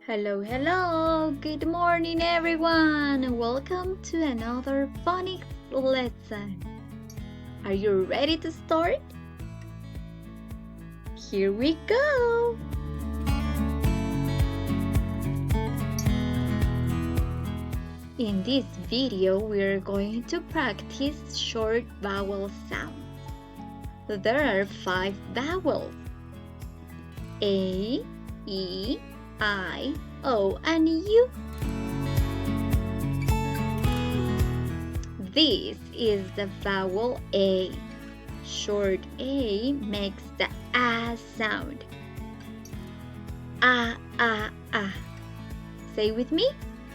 Hello, hello! Good morning, everyone! Welcome to another phonics lesson. Are you ready to start? Here we go! In this video, we're going to practice short vowel sounds. There are 5 vowels: A, E, I, O, and U. This is the vowel A. Short A makes the A sound. A, A, A. Say with me.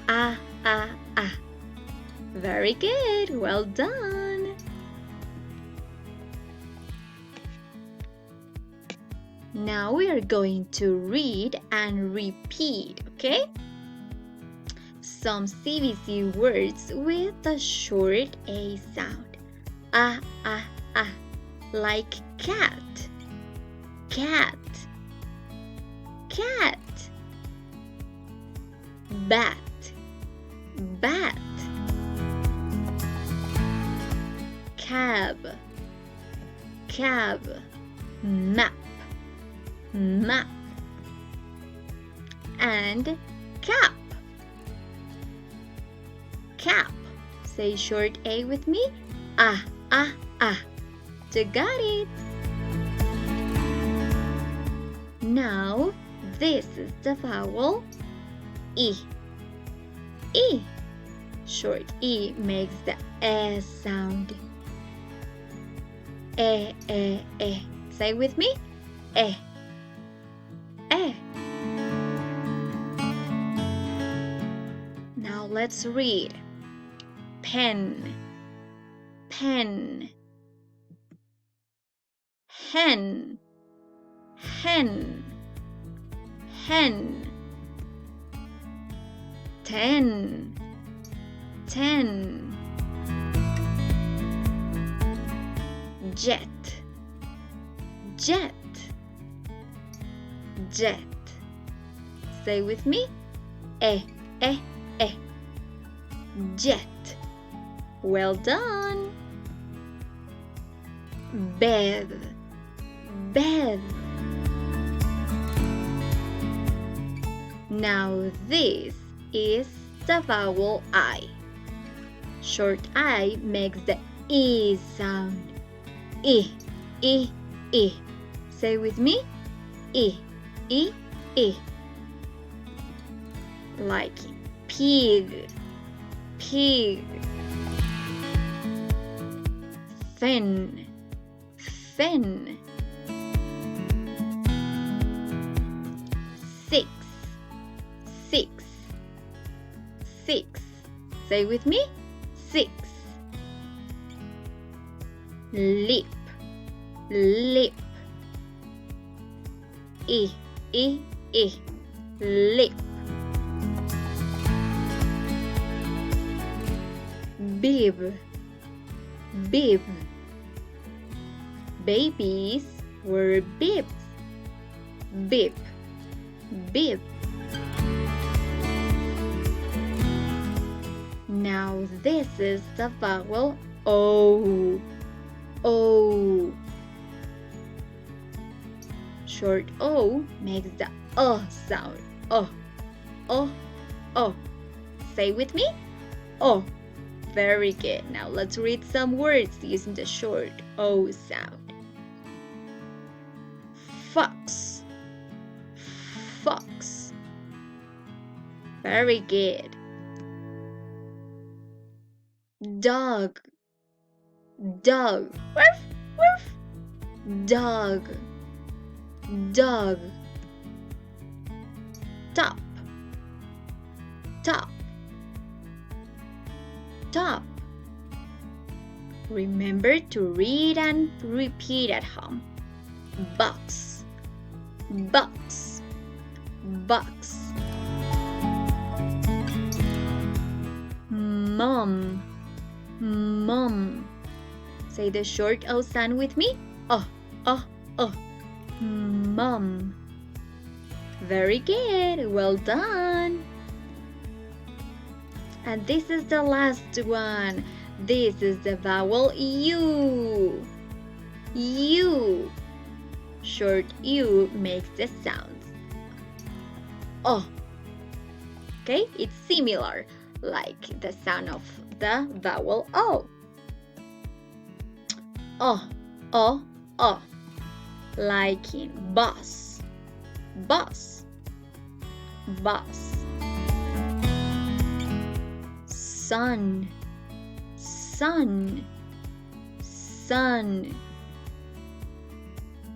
A, A, A. Very good. Well done. Now we are going to read and repeat, okay? Some CBC words with the short A sound. A, A, A. Like cat, cat, cat. Bat, bat. Cab, cab. Map, map. And cap, cap. Say short A with me. Ah, ah, ah. You got it. Now this is the vowel E. E. Short E makes the E sound. E, E, E. Say with me. E. E. Now let's read. Pen, pen. Hen, hen, hen. 10, 10. Jet, jet, jet. Say with me. Eh, eh, eh. Jet. Well done. Bed, bed. Now this is the vowel I. Short I makes the E sound. E, E, E. Say with me. E, E, E. Like pig, pig. Fin, fin. 6, 6, 6. Say with me. 6. Lip, lip. E, E, E. Lip. Bib, bib. Babies wear bibs. Bib, bib. Now this is the vowel O. O. Short O makes the sound. O, O, O. Say with me. O. Very good. Now let's read some words using the short O sound. Fox, fox. Very good. Dog, dog. Woof, woof. Dog, dog. Top, top, top. Remember to read and repeat at home. Box, box, box. Mom, mom. Say the short O sound with me. Oh, oh, oh. Mom. Very good. Well done. And this is the last one. This is the vowel U. U. Short U makes the sounds O. Okay, it's similar like the sound of the vowel O. O, O, O. Like in bus, bus, bus. Sun, sun, sun.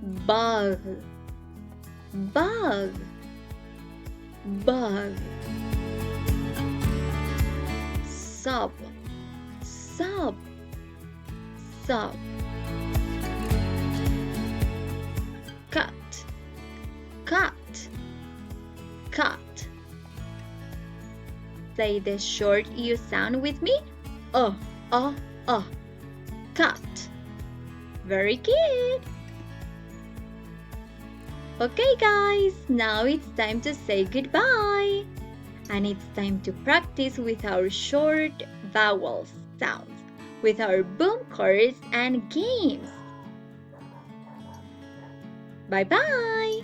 Bug, bug, bug. Sub, sub, sub. Cut, cut, cut. Say the short U sound with me. Oh, oh, oh. Cut. Very good. Okay guys, now it's time to say goodbye. And it's time to practice with our short vowel sounds, with our boom chorus and games. Bye bye!